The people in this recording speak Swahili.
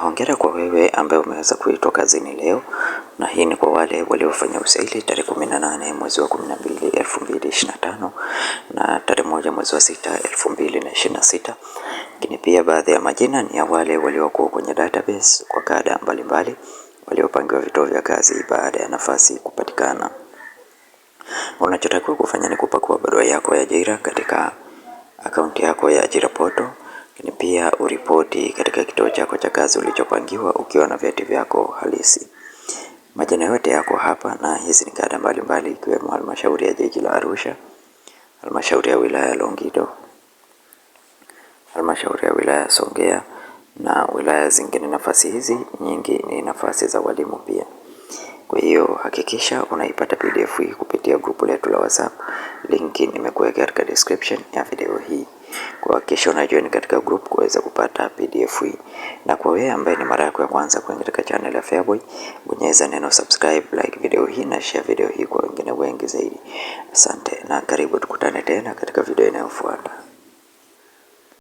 Hongera kwa wewe ambaye umeweza kuitwa kazini leo, na hii ni kwa wale waliofanya usaili tarehe 18 mwezi wa 12 2025 na tarehe 1 mwezi wa 6 2026. Lakini pia baadhi ya majina ni ya wale waliokuwa kwenye database kwa kada mbalimbali waliopangiwa vituo vya kazi baada ya nafasi kupatikana. Unachotakiwa kufanya ni kupakua barua yako ya ajira katika akaunti yako ya ajira portal, lakini pia uripoti katika kituo chako cha kazi ulichopangiwa ukiwa na vyeti vyako halisi. Majina yote yako hapa, na hizi ni kada mbalimbali ikiwemo halmashauri ya jiji la Arusha, halmashauri ya wilaya ya Longido, halmashauri ya wilaya ya Songea na wilaya zingine. Nafasi hizi nyingi ni nafasi za walimu pia. Kwa hiyo hakikisha unaipata PDF hii kupitia grupu letu la WhatsApp. Linki nimekuweka katika description ya video hii. Kwa kesho unajoin katika group kuweza kupata PDF hii. Na kwa wewe ambaye ni mara yako ya kwanza kuingia katika channel ya Feaboy, bonyeza neno subscribe, like video hii na share video hii kwa wengine wengi zaidi. Asante na karibu, tukutane tena katika video inayofuata.